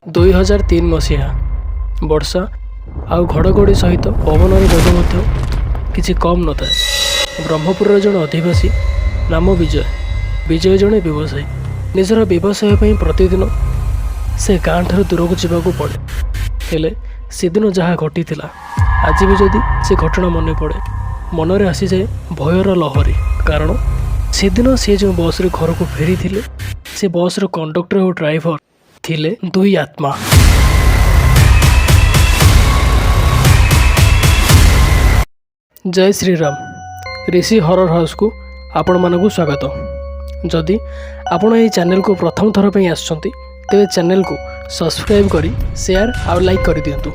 2003 ମସିହା ବର୍ଷା ଆଉ ଘଡ଼ଘଡ଼ି ସହିତ ପବନର ବେଗ ମଧ୍ୟ କିଛି କମ୍ ନଥାଏ। ବ୍ରହ୍ମପୁରର ଜଣେ ଅଧିବାସୀ ନାମ ବିଜୟ ଜଣେ ବ୍ୟବସାୟୀ। ନିଜର ବ୍ୟବସାୟ ପାଇଁ ପ୍ରତିଦିନ ସେ ଗାଁ ଠାରୁ ଦୂରକୁ ଯିବାକୁ ପଡ଼େ। ହେଲେ ସେଦିନ ଯାହା ଘଟିଥିଲା ଆଜି ବି ଯଦି ସେ ଘଟଣା ମନେ ପଡ଼େ ମନରେ ଆସିଯାଏ ଭୟର ଲହରୀ। କାରଣ ସେଦିନ ସେ ଯେଉଁ ବସ୍ରେ ଘରକୁ ଫେରିଥିଲେ ସେ ବସ୍ର କଣ୍ଡକ୍ଟର ଓ ଡ୍ରାଇଭର ଥିଲେ ଦୁଇ ଆତ୍ମା। ଜୟ ଶ୍ରୀରାମ। ऋषि हरर हाउसକୁ ଆପଣମାନଙ୍କୁ ସ୍ୱାଗତ। ଯଦି ଆପଣ ଏହି ଚ୍ୟାନେଲକୁ ପ୍ରଥମ ଥର ପାଇଁ ଆସିଛନ୍ତି ତେବେ ଚ୍ୟାନେଲକୁ ସବସ୍କ୍ରାଇବ୍ କରି ସେୟାର ଆଉ ଲାଇକ୍ କରିଦିଅନ୍ତୁ,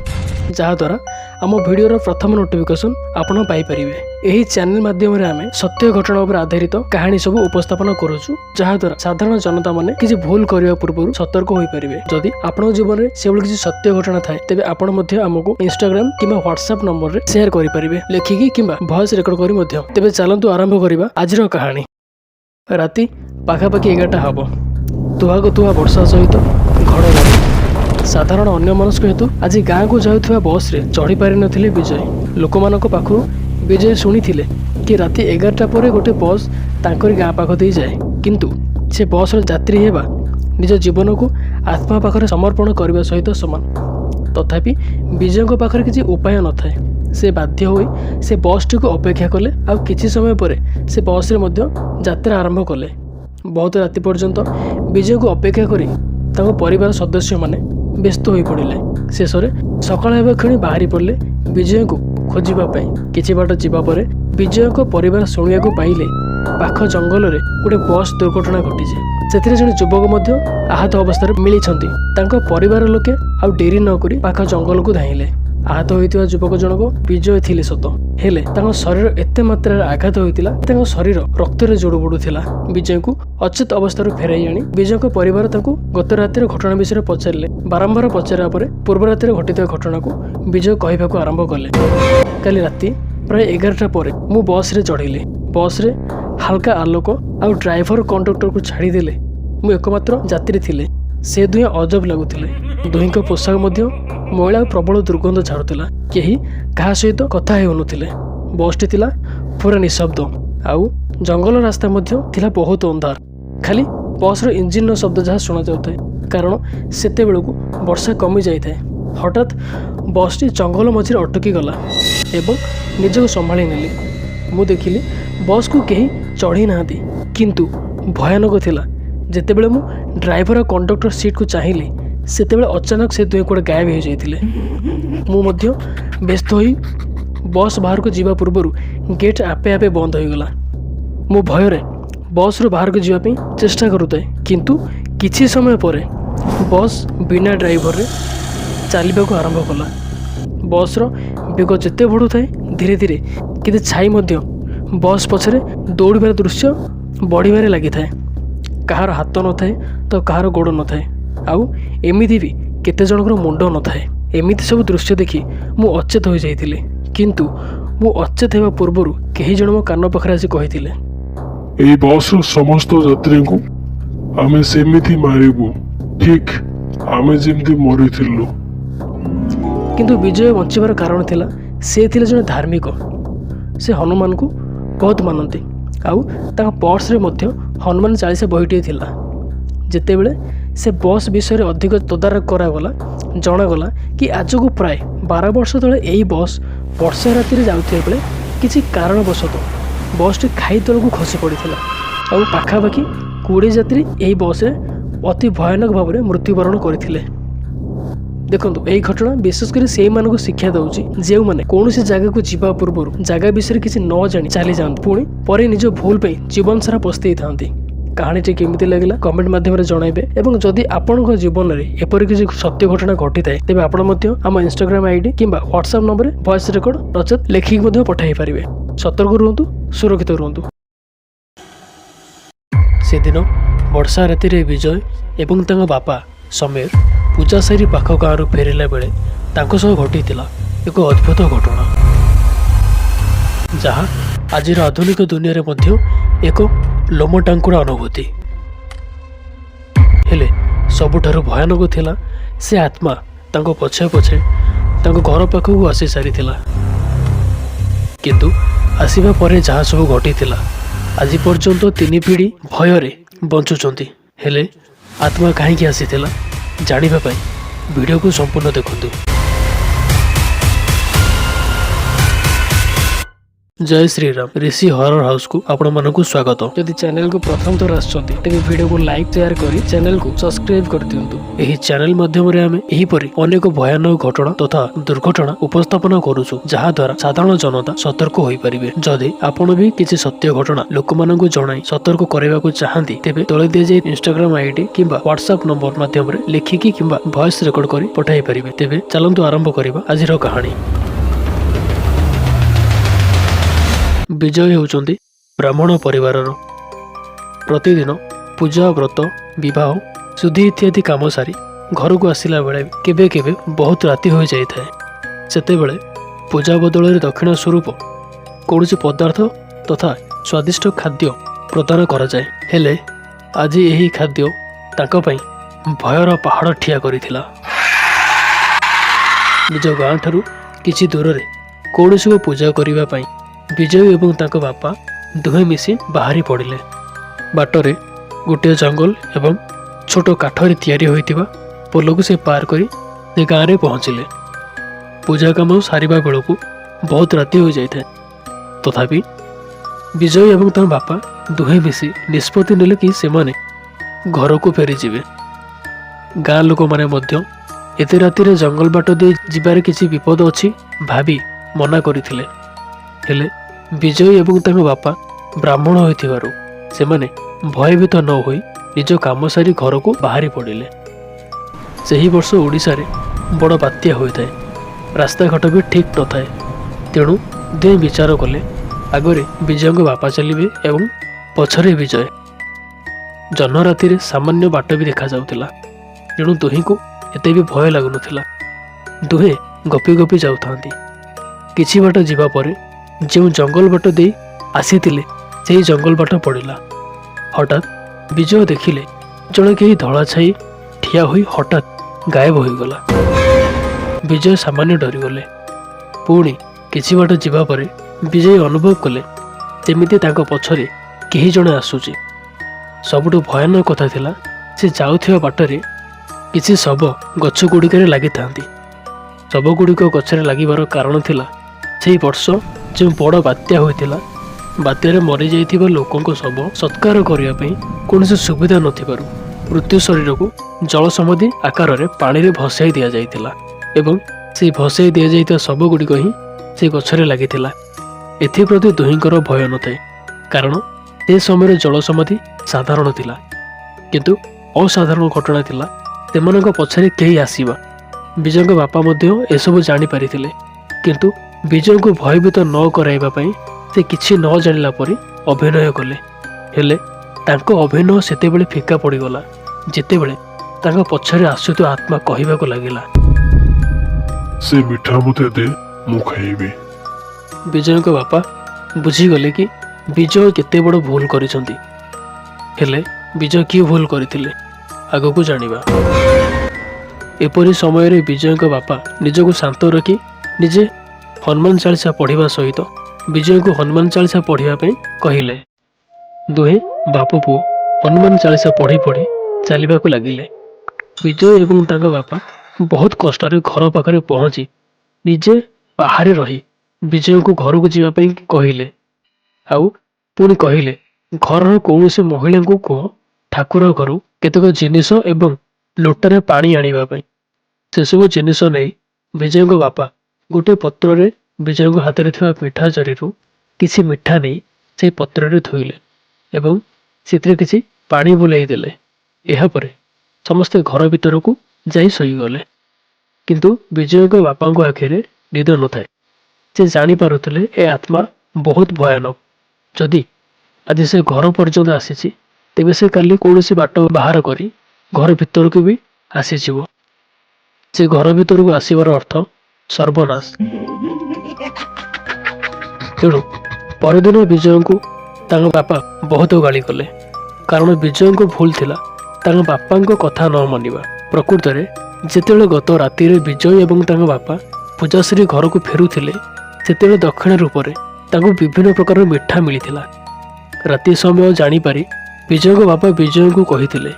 ଯାହାଦ୍ୱାରା ଆମ ଭିଡ଼ିଓର ପ୍ରଥମ ନୋଟିଫିକେସନ୍ ଆପଣ ପାଇପାରିବେ। ଏହି ଚ୍ୟାନେଲ ମାଧ୍ୟମରେ ଆମେ ସତ୍ୟ ଘଟଣା ଉପରେ ଆଧାରିତ କାହାଣୀ ସବୁ ଉପସ୍ଥାପନ କରୁଛୁ, ଯାହାଦ୍ୱାରା ସାଧାରଣ ଜନତାମାନେ କିଛି ଭୁଲ କରିବା ପୂର୍ବରୁ ସତର୍କ ହୋଇପାରିବେ। ଯଦି ଆପଣଙ୍କ ଜୀବନରେ ସେଭଳି କିଛି ସତ୍ୟ ଘଟଣା ଥାଏ ତେବେ ଆପଣ ମଧ୍ୟ ଆମକୁ ଇନଷ୍ଟାଗ୍ରାମ କିମ୍ବା ହ୍ୱାଟ୍ସଆପ୍ ନମ୍ବରରେ ସେୟାର କରିପାରିବେ, ଲେଖିକି କିମ୍ବା ଭଏସ୍ ରେକର୍ଡ କରି ମଧ୍ୟ। ତେବେ ଚାଲନ୍ତୁ ଆରମ୍ଭ କରିବା ଆଜିର କାହାଣୀ। ରାତି ପାଖାପାଖି 11ଟା ହେବ। ତୁହାକୁ ତୁହା ବର୍ଷା ସହିତ ଘଡ଼ଘଡ଼ି। ସାଧାରଣ ଅନ୍ୟମନସ୍କ ହେତୁ ଆଜି ଗାଁକୁ ଯାଉଥିବା ବସ୍ରେ ଚଢ଼ିପାରିନଥିଲେ ବିଜୟ। ଲୋକମାନଙ୍କ ପାଖରୁ ବିଜୟ ଶୁଣିଥିଲେ କି ରାତି 11ଟା ପରେ ଗୋଟେ ବସ୍ ତାଙ୍କରି ଗାଁ ପାଖ ଦେଇ ଯାଏ, କିନ୍ତୁ ସେ ବସ୍ର ଯାତ୍ରୀ ହେବା ନିଜ ଜୀବନକୁ ଆତ୍ମା ପାଖରେ ସମର୍ପଣ କରିବା ସହିତ ସମାନ। ତଥାପି ବିଜୟଙ୍କ ପାଖରେ କିଛି ଉପାୟ ନଥାଏ। ସେ ବାଧ୍ୟ ହୋଇ ସେ ବସ୍ଟିକୁ ଅପେକ୍ଷା କଲେ ଆଉ କିଛି ସମୟ ପରେ ସେ ବସ୍ରେ ମଧ୍ୟ ଯାତ୍ରା ଆରମ୍ଭ କଲେ। ବହୁତ ରାତି ପର୍ଯ୍ୟନ୍ତ ବିଜୟଙ୍କୁ ଅପେକ୍ଷା କରି ତାଙ୍କ ପରିବାର ସଦସ୍ୟମାନେ ବ୍ୟସ୍ତ ହୋଇପଡ଼ିଲେ। ଶେଷରେ ସକାଳ ହେବା କ୍ଷଣି ବାହାରି ପଡ଼ିଲେ ବିଜୟଙ୍କୁ ଖୋଜିବା ପାଇଁ। କିଛି ବାଟ ଯିବା ପରେ ବିଜୟଙ୍କ ପରିବାର ଶୁଣିବାକୁ ପାଇଲେ ପାଖ ଜଙ୍ଗଲରେ ଗୋଟେ ବସ୍ ଦୁର୍ଘଟଣା ଘଟିଛି। ସେଥିରେ ଜଣେ ଯୁବକ ମଧ୍ୟ ଆହତ ଅବସ୍ଥାରେ ମିଳିଛନ୍ତି। ତାଙ୍କ ପରିବାର ଲୋକେ ଆଉ ଡେରି ନକରି ପାଖ ଜଙ୍ଗଲକୁ ଧାଇଁଲେ। ଆହତ ହୋଇଥିବା ଯୁବକ ଜଣକ ବିଜୟ ଥିଲେ ସତ, ହେଲେ ତାଙ୍କ ଶରୀର ଏତେ ମାତ୍ରାରେ ଆଘାତ ହୋଇଥିଲା ତାଙ୍କ ଶରୀର ରକ୍ତରେ ଜୁଡୁ ବୁଡୁଥିଲା। ବିଜୟଙ୍କୁ ଅଚେତ ଅବସ୍ଥାରୁ ଫେରାଇ ଆଣି ବିଜୟଙ୍କ ପରିବାର ତାଙ୍କୁ ଗତ ରାତିର ଘଟଣା ବିଷୟରେ ପଚାରିଲେ। ବାରମ୍ବାର ପଚାରିବା ପରେ ପୂର୍ବ ରାତିରେ ଘଟିଥିବା ଘଟଣାକୁ ବିଜୟ କହିବାକୁ ଆରମ୍ଭ କଲେ। କାଲି ରାତି ପ୍ରାୟ 11ଟା ପରେ ମୁଁ ବସ୍ରେ ଚଢ଼ିଲି। ବସ୍ରେ ହାଲକା ଆଲୋକ ଆଉ ଡ୍ରାଇଭର କଣ୍ଡକ୍ଟରକୁ ଛାଡ଼ିଦେଲେ ମୁଁ ଏକମାତ୍ର ଯାତ୍ରୀ ଥିଲେ। ସେ ଦୁହେଁ ଅଜବ ଲାଗୁଥିଲେ। ଦୁହିଁଙ୍କ ପୋଷାକ ମଧ୍ୟ ମଇଳା ଆଉ ପ୍ରବଳ ଦୁର୍ଗନ୍ଧ ଛାଡ଼ୁଥିଲା। କେହି କାହା ସହିତ କଥା ହେଉନଥିଲେ। ବସ୍ଟି ଥିଲା ପୁରା ନିଶବ୍ଦ ଆଉ ଜଙ୍ଗଲ ରାସ୍ତା ମଧ୍ୟ ଥିଲା ବହୁତ ଅନ୍ଧାର। ଖାଲି ବସ୍ର ଇଞ୍ଜିନ୍ର ଶବ୍ଦ ଯାହା ଶୁଣାଯାଉଥାଏ, କାରଣ ସେତେବେଳକୁ ବର୍ଷା କମି ଯାଇଥାଏ। ହଠାତ୍ ବସ୍ଟି ଜଙ୍ଗଲ ମଝିରେ ଅଟକି ଗଲା ଏବଂ ନିଜକୁ ସମ୍ଭାଳି ନେଲି। ମୁଁ ଦେଖିଲି ବସ୍କୁ କେହି ଚଢ଼ି ନାହାନ୍ତି, କିନ୍ତୁ ଭୟାନକ ଥିଲା। ଯେତେବେଳେ ମୁଁ ଡ୍ରାଇଭର ଆଉ କଣ୍ଡକ୍ଟର ସିଟ୍କୁ ଚାହିଁଲି ସେତେବେଳେ ଅଚାନକ ସେ ଦୁହେଁ କୁଆଡ଼େ ଗାୟବ ହୋଇଯାଇଥିଲେ। ମୁଁ ମଧ୍ୟ ବ୍ୟସ୍ତ ହୋଇ ବସ୍ ବାହାରକୁ ଯିବା ପୂର୍ବରୁ ଗେଟ୍ ଆପେ ଆପେ ବନ୍ଦ ହୋଇଗଲା। ମୁଁ ଭୟରେ ବସ୍ରୁ ବାହାରକୁ ଯିବା ପାଇଁ ଚେଷ୍ଟା କରୁଥାଏ, କିନ୍ତୁ କିଛି ସମୟ ପରେ ବସ୍ ବିନା ଡ୍ରାଇଭରରେ ଚାଲିବାକୁ ଆରମ୍ଭ କଲା। ବସ୍ର ବେଗ ଯେତେ ବଢ଼ୁଥାଏ ଧୀରେ ଧୀରେ କିଛି ଛାଇ ମଧ୍ୟ ବସ୍ ପଛରେ ଦୌଡ଼ିବାର ଦୃଶ୍ୟ ବଢ଼ିବାରେ ଲାଗିଥାଏ। କାହାର ହାତ ନଥାଏ ତ କାହାର ଗୋଡ଼ ନଥାଏ, ଆଉ ଏମିତି ବି କେତେ ଜଣଙ୍କର ମୁଣ୍ଡ ନଥାଏ। ଏମିତି ସବୁ ଦୃଶ୍ୟ ଦେଖି ମୁଁ ଅଚେତ ହୋଇଯାଇଥିଲି, କିନ୍ତୁ ମୁଁ ଅଚେତ ହେବା ପୂର୍ବରୁ କେହି ଜଣ ମୋ କାନ ପାଖରେ ଆସି କହିଥିଲେ, ଏହି ବସ୍ର ସମସ୍ତ ଯାତ୍ରୀଙ୍କୁ ଆମେ ସେମିତି ମାରିବୁ, ଠିକ୍ ଆମେ ଯେମିତି ମରିଥିଲୁ। କିନ୍ତୁ ବିଜୟ ବଞ୍ଚିବାର କାରଣ ଥିଲା ସେ ଥିଲେ ଜଣେ ଧାର୍ମିକ। ସେ ହନୁମାନଙ୍କୁ ବହୁତ ମାନନ୍ତି ଆଉ ତାଙ୍କ ପର୍ସରେ ମଧ୍ୟ ହନୁମାନ ଚାଳିଶା ବହିଟିଏ ଥିଲା। ଯେତେବେଳେ ସେ ବସ୍ ବିଷୟରେ ଅଧିକ ତଦାରଖ କରାଗଲା ଜଣାଗଲା କି ଆଜକୁ ପ୍ରାୟ 12 ବର୍ଷ ତଳେ ଏହି ବସ୍ ବର୍ଷା ରାତିରେ ଯାଉଥିବା ବେଳେ କିଛି କାରଣବଶତଃ ବସ୍ଟି ଖାଇ ତଳକୁ ଖସି ପଡ଼ିଥିଲା ଆଉ ପାଖାପାଖି 20 ଯାତ୍ରୀ ଏହି ବସ୍ରେ ଅତି ଭୟାନକ ଭାବରେ ମୃତ୍ୟୁବରଣ କରିଥିଲେ। ଦେଖନ୍ତୁ, ଏହି ଘଟଣା ବିଶେଷ କରି ସେଇମାନଙ୍କୁ ଶିକ୍ଷା ଦେଉଛି ଯେଉଁମାନେ କୌଣସି ଜାଗାକୁ ଯିବା ପୂର୍ବରୁ ଜାଗା ବିଷୟରେ କିଛି ନ ଜାଣି ଚାଲିଯାଆନ୍ତି, ପୁଣି ପରେ ନିଜ ଭୁଲ ପାଇଁ ଜୀବନ ସାରା ପସ୍ତେଇଥାନ୍ତି। କାହାଣୀଟି କେମିତି ଲାଗିଲା କମେଣ୍ଟ ମାଧ୍ୟମରେ ଜଣାଇବେ ଏବଂ ଯଦି ଆପଣଙ୍କ ଜୀବନରେ ଏପରି କିଛି ସତ୍ୟ ଘଟଣା ଘଟିଥାଏ ତେବେ ଆପଣ ମଧ୍ୟ ଆମ ଇନଷ୍ଟାଗ୍ରାମ ଆଇଡି କିମ୍ବା ହ୍ୱାଟ୍ସଆପ୍ ନମ୍ବରରେ ଭଏସ୍ ରେକର୍ଡ ନଚେତ୍ ଲେଖିକି ମଧ୍ୟ ପଠାଇ ପାରିବେ। ସତର୍କ ରୁହନ୍ତୁ, ସୁରକ୍ଷିତ ରୁହନ୍ତୁ। ସେଦିନ ବର୍ଷା ରାତିରେ ବିଜୟ ଏବଂ ତାଙ୍କ ବାପା ସମୀର ପୂଜା ସାରି ପାଖ ଗାଁରୁ ଫେରିଲା ବେଳେ ତାଙ୍କ ସହ ଘଟିଥିଲା ଏକ ଅଦ୍ଭୁତ ଘଟଣା, ଯାହା ଆଜିର ଆଧୁନିକ ଦୁନିଆରେ ମଧ୍ୟ ଏକ ଲୋମଟାଙ୍କୁଡ଼ା ଅନୁଭୂତି। ହେଲେ ସବୁଠାରୁ ଭୟାନକ ଥିଲା ସେ ଆତ୍ମା ତାଙ୍କ ପଛେ ପଛେ ତାଙ୍କ ଘର ପାଖକୁ ଆସି ସାରିଥିଲା। କିନ୍ତୁ ଆସିବା ପରେ ଯାହା ସବୁ ଘଟିଥିଲା ଆଜି ପର୍ଯ୍ୟନ୍ତ 3 ପିଢ଼ି ଭୟରେ ବଞ୍ଚୁଛନ୍ତି। ହେଲେ ଆତ୍ମା କାହିଁକି ଆସିଥିଲା ଜାଣିବା ପାଇଁ ଭିଡ଼ିଓକୁ ସମ୍ପୂର୍ଣ୍ଣ ଦେଖନ୍ତୁ। जय श्रीराम ऋषि हॉरर हाउस को आपण मानकु स्वागत। यदि चैनल को प्रथम थर आछंती तेबे वीडियो को लाइक शेयर करी चैनल को सब्सक्राइब कर दियंतु। एही चैनल माध्यम रे हमें एही परि अनेक भयानक घटना तथा दुर्घटना उपस्थापन करूछु जहा द्वारा साधारण जनता सतर्क होई परिबे। जदि आपण भी किछि सत्य घटना लोक मानकु जणाई सतर्क करैबाकू चाहंती तेबे तळे दिया जाय इंस्टाग्राम आईडी किंबा व्हाट्सएप नंबर माध्यम रे लिखिकी किंबा वॉइस रिकॉर्ड करी पठाई परिबे। तेबे चलंतु आरंभ करिबा आजिर कहानी। विजय होउचंदी ब्राह्मण परिवारर। प्रतिदिन पूजा व्रत विवाह शुद्धि इत्यादि काम सारी घर को आसिला बेले केबे केबे बहुत राति हो जाई थाए। सेते बेले पूजा बदल दक्षिण स्वरूप कौन पदार्थ तथा स्वादिष्ट खाद्य प्रदान करा जाए। हेले आज यही खाद्य तांको पई भयर पहाड़ ठिया करिथिला। निज गाँ ठारू किछि दूर रे कौनसी को पूजा करिबा पई विजय एवं तांको बापा दुहे मिसी बाहरी पड़िले। बाटरे गोटे जंगल एवं छोट काठरे तैयारी होइतिबा पोलକୁ से पार करी से गाँव रे पहुँचिले। पूजा काम सारिबा बेलକୁ बहुत राति हो जाइए। तथापि विजय एवं तांको बापा दुहे मिसी निष्पत्ति नेले कि सेमाने घर को फेरी जिवे। गाँ लोक माने मध्य एते राति रे जंगल बाट दे जिबारे किछि विपद अछि भाबी मना करिथिले। हेले विजय एवं तांको बापा ब्राह्मण होइथिबारु सेमाने भयभीत न होई निज काम सारी घर को बाहरी पड़िले। सही वर्ष ओडिशा रे बड़ बात्या होइथाय। रास्ता घाट भी ठीक न थाए। तेणु दे विचार कले आगरे विजय बापा चलिबे एवं पछरे विजय। जन्म राति रे सामान्य बाट भी देखा जाउतिला। तेणु दुही को एते भी भय लागुनथिला। दुहे गपी गपी जाउथांती। किछि बाट जिबा परे जो जंगल बाट दे आसीथिले सेही जंगल बाट पड़िला। हठात विजय देखिले जड़े कहीं धला छाई ठिया हुई हठात गायब हो गला। विजय सामान्य डरीगले। पुणी किछि बाट जिबा परे विजय अनुभव कले जेमिति तांको पछरे केही जणे आसुची। सबुठु भयानक कथा थिला से जाउथिबा बाटरे किछि शव गछ गुड़िकरे लागि थांती। शव गुड़िक गछरे लागिबार कारण थिला सेही वर्ष जो बड़ बात्या होइतिला। बात्यारे मरी जाइथिबा लोकंको शव सत्कार करिया पई कोनसे सुविधा नथिबारु मृत्यु शरीर को जल समाधि आकार रे पानी रे भसाई दिया जाइतिला एवं से भसाई दिया जाइता शव गुड़िक ही से गछरे लागितिला। एथि प्रति दुहिंकर भय नथाय कारण से समय जल समाधि साधारण थिला किंतु असाधारण घटना थिला। सेमानक पछरे केही आसीबा। विजयଙ୍କ बापा मध्य एसबु जानि पारिथिले किंतु विजय को भयभीत न कराइबा पई से किछि न जानिला परि अभिनय कले। हेले तांको अभिनय सेते बेले फिका पड़ी गला जेते बेले तांको पछरे आसुतो आत्मा कहिबा को लागिला से मिठा मते दे मु खाइबे। विजयଙ୍କ बापा बुझी गले कि विजय केते बड़ भूल करिसंती। हेले विजय की भूल करिथिले आगो को जानिबा। एपरि समय रे विजयଙ୍କ बापा निजको शांत रखी निजे हनुमान चालीसा पढ़िबा सहित विजय को हनुमान चालीसा पढ़िबा पई कहिले। दुहे बापू पुओ हनुमान चालीसा पढ़ी पढ़ी चलवा को लगिले। विजय एवं तांको बापा बहुत कष्ट घर पाखरे पहुंची निजे बाहर रही विजय को घर को जीवा पई कहिले। आउ पुणी कहिले घर कौन से महिला को कह ठाकुर घर केतक जिनिस एवं लोटारे पानी आनिबा पई। से सब जिनिस नहीं विजय को बापा गोटे पत्र रे विजय को हाथ में थिबा मिठा जरी किसी मिठा नहीं से पत्र रे धोइले एवं सेतरे किसी पानी बुलाई देले। एहा परे समस्ते घर भीतर को जाई सोई गले किंतु विजय को बापा को आखिरे निद न थाए। से जानी पारुतले ए आत्मा बहुत भयानक। जदि आज से घर पर्यंत आसीची तेबे से काली कौनसी बाट बाहर करी घर भीतर को भी आसीजिवो। से घर भीतर को आसीबार अर्थ सर्वनाश। तेणु परदिन विजय को तांको बापा बहुत गाली कले कारण विजय को भूल थिला तांको बापा को कथा न मानिबा। प्रकृत रे ଯେତେବେଳେ ଗତ ରାତିରେ ବିଜୟ ଏବଂ ତାଙ୍କ ବାପା ପୂଜାଶ୍ରୀ ଘରକୁ ଫେରୁଥିଲେ ସେତେବେଳେ ଦକ୍ଷିଣ ରୂପରେ ତାଙ୍କୁ ବିଭିନ୍ନ ପ୍ରକାର ମିଠା ମିଳିଥିଲା। ରାତି ସମୟ ଜାଣିପାରି ବିଜୟଙ୍କ ବାପା ବିଜୟଙ୍କୁ କହିଥିଲେ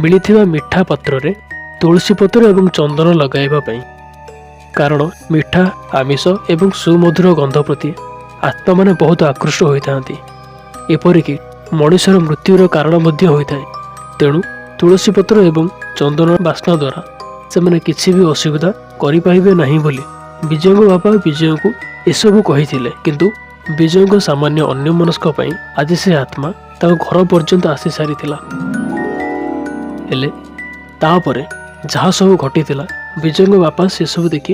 ମିଳିଥିବା ମିଠା ପାତ୍ରରେ ତୁଳସୀ ପତ୍ର ଏବଂ ଚନ୍ଦନ ଲଗାଇବା ପାଇଁ, କାରଣ ମିଠା, ଆମିଷ ଏବଂ ସୁମଧୁର ଗନ୍ଧ ପ୍ରତି ଆତ୍ମାମାନେ ବହୁତ ଆକୃଷ୍ଟ ହୋଇଥାନ୍ତି। ଏପରିକି ମଣିଷର ମୃତ୍ୟୁର କାରଣ ମଧ୍ୟ ହୋଇଥାଏ। ତେଣୁ ତୁଳସୀ ପତ୍ର ଏବଂ ଚନ୍ଦନ ବାସ୍ନା ଦ୍ୱାରା ସେମାନେ କିଛି ବି ଅସୁବିଧା କରିପାରିବେ ନାହିଁ ବୋଲି ବିଜୟଙ୍କ ବାପା ବିଜୟଙ୍କୁ ଏସବୁ କହିଥିଲେ। କିନ୍ତୁ ବିଜୟଙ୍କ ସାମାନ୍ୟ ଅନ୍ୟମନସ୍କ ପାଇଁ ଆଜି ସେ ଆତ୍ମା ତାଙ୍କ ଘର ପର୍ଯ୍ୟନ୍ତ ଆସି ସାରିଥିଲା। ହେଲେ ତାପରେ ଯାହା ସବୁ ଘଟିଥିଲା ବିଜୟଙ୍କ ବାପା ସେସବୁ ଦେଖି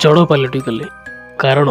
ଜଡ଼ ପାଲଟି ଗଲେ। କାରଣ